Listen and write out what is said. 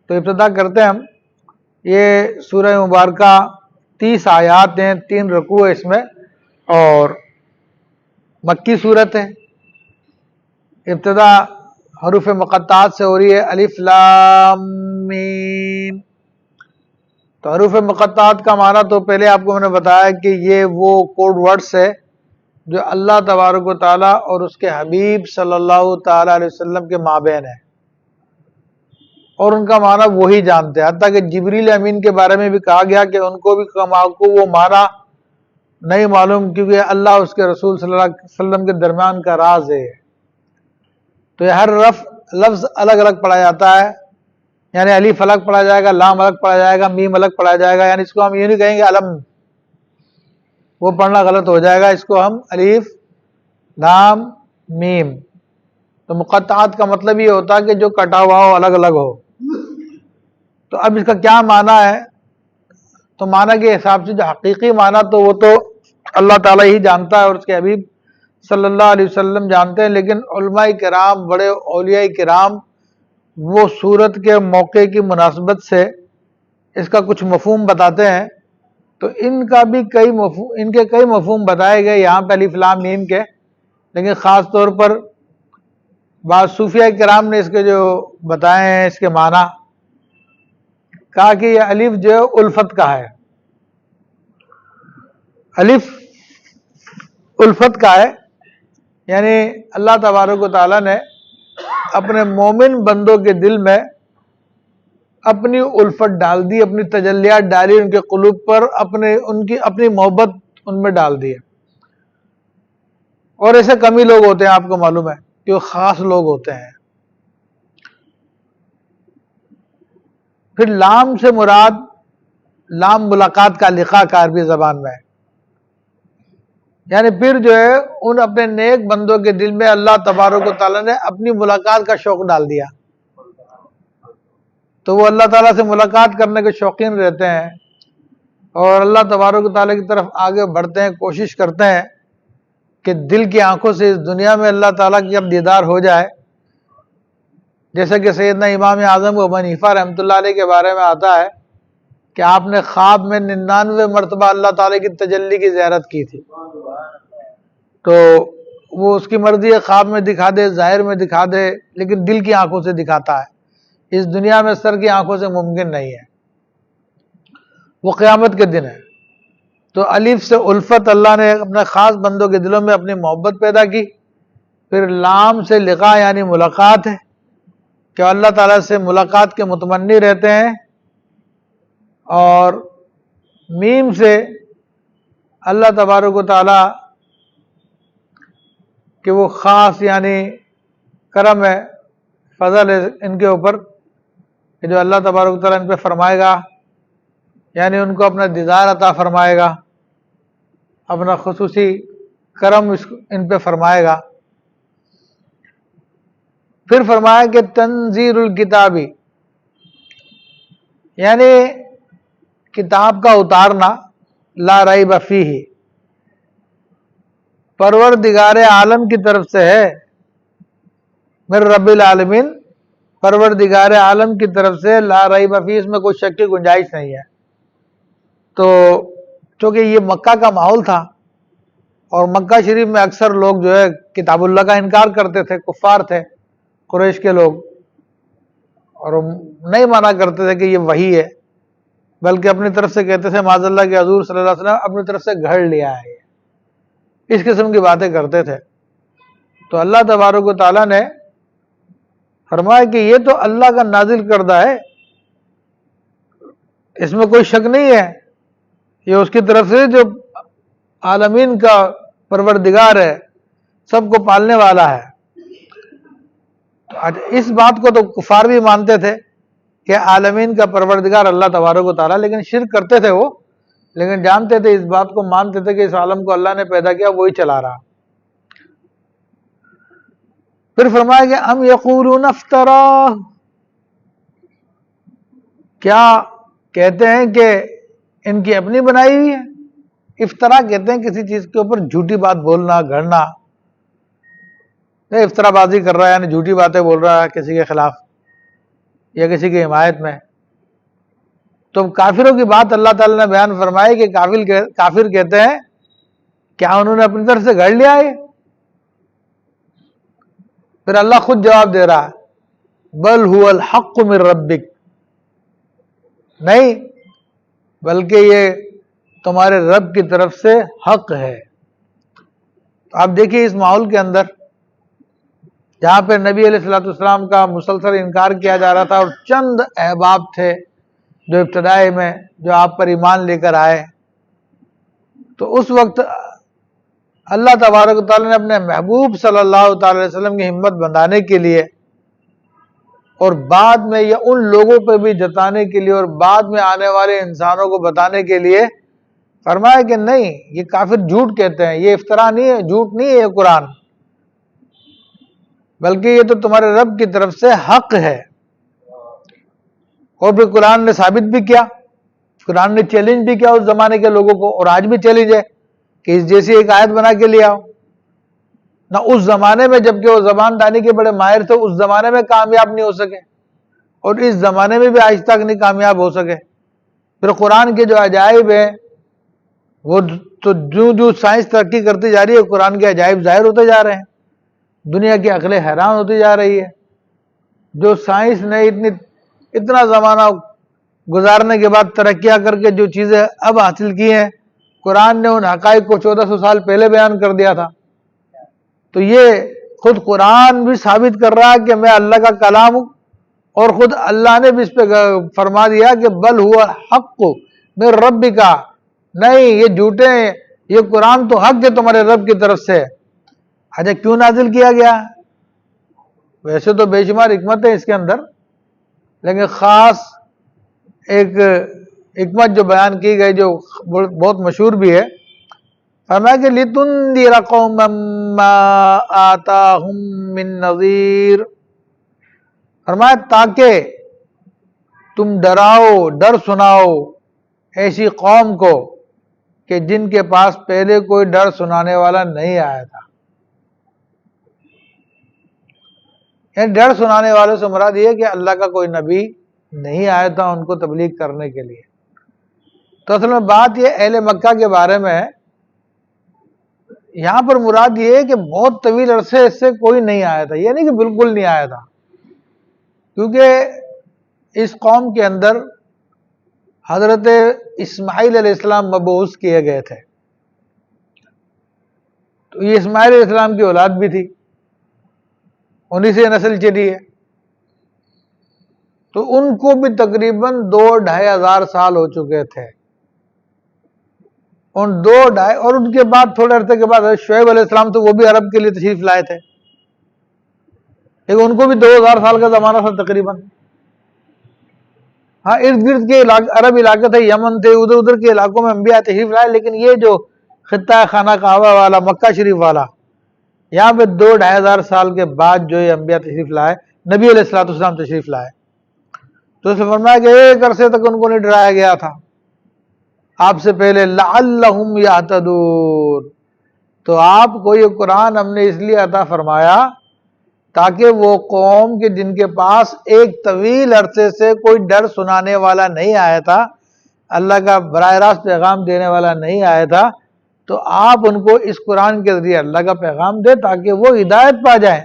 تو ابتدا کرتے ہیں ہم. یہ سورہ مبارکہ 30 آیات ہیں، 3 رکوع ہے اس میں، اور مکی صورت ہے. ابتدا حروف مقطعات سے ہو رہی ہے، الف لام میم. تو حروف مقطعات کا معنی تو پہلے آپ کو میں نے بتایا کہ یہ وہ کوڈ ورڈز ہے جو اللہ تبارک و تعالیٰ اور اس کے حبیب صلی اللہ تعالیٰ علیہ وسلم کے مابین ہے، اور ان کا معنی وہی جانتے ہیں. حتیٰ کہ جبریل امین کے بارے میں بھی کہا گیا کہ ان کو بھی وہ معنی نہیں معلوم، کیونکہ اللہ اس کے رسول صلی اللہ علیہ وسلم کے درمیان کا راز ہے. تو یہ ہر لفظ الگ الگ پڑھا جاتا ہے، یعنی الف الگ پڑھا جائے گا، لام الگ پڑھا جائے گا، میم الگ پڑھا جائے گا. یعنی اس کو ہم یہ نہیں کہیں گے علم، وہ پڑھنا غلط ہو جائے گا. اس کو ہم الف لام میم. تو مقطعات کا مطلب یہ ہوتا ہے کہ جو کٹا ہوا ہو، الگ الگ ہو. تو اب اس کا کیا معنی ہے؟ تو معنی کے حساب سے جو حقیقی معنی تو وہ تو اللہ تعالیٰ ہی جانتا ہے اور اس کے حبیب صلی اللہ علیہ وسلم جانتے ہیں، لیکن علماء کرام، بڑے اولیاء کرام، وہ سورت کے موقع کی مناسبت سے اس کا کچھ مفہوم بتاتے ہیں. تو ان کے کئی مفہوم بتائے گئے یہاں پہ الف لام میم کے، لیکن خاص طور پر بعض صوفیہ کرام نے اس کے جو بتائے ہیں اس کے معنی، کہا کہ یہ الف جو ہے الفت کا ہے. الف الفت کا ہے، یعنی اللہ تبارک و تعالیٰ نے اپنے مومن بندوں کے دل میں اپنی الفت ڈال دی، اپنی تجلیات ڈالی ان کے قلوب پر، اپنی محبت ان میں ڈال دی. اور ایسے کم ہی لوگ ہوتے ہیں، آپ کو معلوم ہے کہ وہ خاص لوگ ہوتے ہیں. پھر لام سے مراد لام ملاقات کا لقاء کا عربی زبان میں ہے، یعنی پھر جو ہے ان اپنے نیک بندوں کے دل میں اللہ تبارک و تعالیٰ نے اپنی ملاقات کا شوق ڈال دیا، تو وہ اللہ تعالیٰ سے ملاقات کرنے کے شوقین رہتے ہیں اور اللہ تبارک و تعالیٰ کی طرف آگے بڑھتے ہیں، کوشش کرتے ہیں کہ دل کی آنکھوں سے اس دنیا میں اللہ تعالیٰ کی اب دیدار ہو جائے. جیسے کہ سیدنا امام اعظم ابو حنیفہ رحمۃ اللہ علیہ کے بارے میں آتا ہے کہ آپ نے خواب میں 99 مرتبہ اللہ تعالیٰ کی تجلی کی زیارت کی تھی. تو وہ اس کی مرضی ہے، خواب میں دکھا دے، ظاہر میں دکھا دے، لیکن دل کی آنکھوں سے دکھاتا ہے. اس دنیا میں سر کی آنکھوں سے ممکن نہیں ہے، وہ قیامت کے دن ہے. تو الف سے الفت، اللہ نے اپنے خاص بندوں کے دلوں میں اپنی محبت پیدا کی. پھر لام سے لقاء یعنی ملاقات ہے کہ اللہ تعالیٰ سے ملاقات کے متمنی رہتے ہیں. اور میم سے اللہ تبارک و تعالیٰ کہ وہ خاص یعنی کرم ہے، فضل ہے ان کے اوپر کہ جو اللہ تبارک و تعالیٰ ان پہ فرمائے گا، یعنی ان کو اپنا دیدار عطا فرمائے گا، اپنا خصوصی کرم ان پہ فرمائے گا. پھر فرمایا کہ تنزیل الکتابی یعنی کتاب کا اتارنا، لا ریب فیہ، پروردگار عالم کی طرف سے ہے، من رب العالمین، پروردگار عالم کی طرف سے، لا ریب فیہ، اس میں کوئی شک کی گنجائش نہیں ہے. تو چونکہ یہ مکہ کا ماحول تھا اور مکہ شریف میں اکثر لوگ جو ہے کتاب اللہ کا انکار کرتے تھے، کفار تھے قریش کے لوگ، اور نہیں مانا کرتے تھے کہ یہ وحی ہے، بلکہ اپنی طرف سے کہتے تھے معاذ اللہ کہ حضور صلی اللہ علیہ وسلم اپنی طرف سے گھڑ لیا ہے. اس قسم کی باتیں کرتے تھے. تو اللہ تبارک و تعالیٰ نے فرمایا کہ یہ تو اللہ کا نازل کردہ ہے، اس میں کوئی شک نہیں ہے، یہ اس کی طرف سے جو عالمین کا پروردگار ہے، سب کو پالنے والا ہے. اس بات کو تو کفار بھی مانتے تھے کہ عالمین کا پروردگار اللہ تبارک و تعالیٰ، لیکن شرک کرتے تھے وہ، لیکن جانتے تھے، اس بات کو مانتے تھے کہ اس عالم کو اللہ نے پیدا کیا، وہی چلا رہا. پھر فرمایا کہ ام یقولون افطرا، کیا کہتے ہیں کہ ان کی اپنی بنائی ہوئی ہے. افطرا کہتے ہیں کسی چیز کے اوپر جھوٹی بات بولنا، گھڑنا. افطرا بازی کر رہا ہے یعنی جھوٹی باتیں بول رہا ہے کسی کے خلاف. یا کسی کی حمایت میں. تو کافروں کی بات اللہ تعالیٰ نے بیان فرمائی کہ کافر کہتے ہیں کیا انہوں نے اپنی طرف سے گھڑ لیا ہے؟ پھر اللہ خود جواب دے رہا ہے بل هو الحق من ربک، نہیں بلکہ یہ تمہارے رب کی طرف سے حق ہے. تو آپ دیکھیے اس ماحول کے اندر جہاں پہ نبی علیہ الصلوۃ والسلام کا مسلسل انکار کیا جا رہا تھا اور چند احباب تھے جو ابتدائی میں جو آپ پر ایمان لے کر آئے، تو اس وقت اللہ تبارک و تعالیٰ نے اپنے محبوب صلی اللہ تعالی علیہ وسلم کی ہمت بندھانے کے لیے اور بعد میں یہ ان لوگوں پہ بھی جتانے کے لیے اور بعد میں آنے والے انسانوں کو بتانے کے لیے فرمایا کہ نہیں، یہ کافر جھوٹ کہتے ہیں، یہ افطرا نہیں ہے، جھوٹ نہیں ہے یہ قرآن، بلکہ یہ تو تمہارے رب کی طرف سے حق ہے. اور پھر قرآن نے ثابت بھی کیا، قرآن نے چیلنج بھی کیا اس زمانے کے لوگوں کو، اور آج بھی چیلنج ہے کہ اس جیسی ایک آیت بنا کے لے آؤ. نہ اس زمانے میں جبکہ وہ زبان دانی کے بڑے ماہر تھے اس زمانے میں کامیاب نہیں ہو سکے، اور اس زمانے میں بھی آج تک نہیں کامیاب ہو سکے. پھر قرآن کے جو عجائب ہیں وہ تو جو سائنس ترقی کرتی جا رہی ہے قرآن کے عجائب ظاہر ہوتے جا رہے ہیں، دنیا کی عقلیں حیران ہوتی جا رہی ہے. جو سائنس نے اتنا زمانہ گزارنے کے بعد ترقیاں کر کے جو چیزیں اب حاصل کی ہیں، قرآن نے ان حقائق کو 1400 سال پہلے بیان کر دیا تھا. تو یہ خود قرآن بھی ثابت کر رہا ہے کہ میں اللہ کا کلام ہوں، اور خود اللہ نے بھی اس پہ فرما دیا کہ بل ہوا حق من ربک، نہیں یہ جھوٹے ہیں، یہ قرآن تو حق ہے تمہارے رب کی طرف سے. اچھا کیوں نازل کیا گیا؟ ویسے تو بے شمار حکمت ہے اس کے اندر، لیکن خاص ایک حکمت جو بیان کی گئی جو بہت مشہور بھی ہے، فرمایا کہ لِتُنذِرَ قَوْمًا مَّا آتَاهُم مِّن نَّذِيرٍ، فرمایا تاکہ تم ڈراؤ، ڈر سناؤ ایسی قوم کو کہ جن کے پاس پہلے کوئی ڈر سنانے والا نہیں آیا تھا. یعنی ڈر سنانے والے سے مراد یہ کہ اللہ کا کوئی نبی نہیں آیا تھا ان کو تبلیغ کرنے کے لیے. تو اصل میں بات یہ اہل مکہ کے بارے میں ہے، یہاں پر مراد یہ ہے کہ بہت طویل عرصے اس سے کوئی نہیں آیا تھا، یہ نہیں کہ بالکل نہیں آیا تھا، کیونکہ اس قوم کے اندر حضرت اسماعیل علیہ السلام مبعوث کیے گئے تھے. تو یہ اسماعیل علیہ السلام کی اولاد بھی تھی، انہی سے نسل چلی ہے. تو ان کو بھی تقریباً 2-2.5 ہزار سال ہو چکے تھے. ان 2-2.5 اور ان کے بعد تھوڑے عرصے کے بعد شعیب علیہ السلام تو وہ بھی عرب کے لیے تشریف لائے تھے، لیکن ان کو بھی 2000 سال کا زمانہ تھا تقریباً. ہاں ارد گرد کے عرب علاقے تھے، یمن تھے، ادھر کے علاقوں میں انبیاء تشریف لائے، لیکن یہ جو خطہ خانہ کعبہ والا مکہ شریف والا یہاں پہ 2-2.5 ہزار سال کے بعد جو یہ انبیاء تشریف لائے، نبی علیہ الصلوۃ والسلام تشریف لائے. تو اس نے فرمایا کہ ایک عرصے تک ان کو نہیں ڈرایا گیا تھا آپ سے پہلے، لعلہم یہتدون. تو آپ کو یہ قرآن ہم نے اس لیے عطا فرمایا تاکہ وہ قوم کے جن کے پاس ایک طویل عرصے سے کوئی ڈر سنانے والا نہیں آیا تھا، اللہ کا براہ راست پیغام دینے والا نہیں آیا تھا، تو آپ ان کو اس قرآن کے ذریعے اللہ کا پیغام دے تاکہ وہ ہدایت پا جائیں.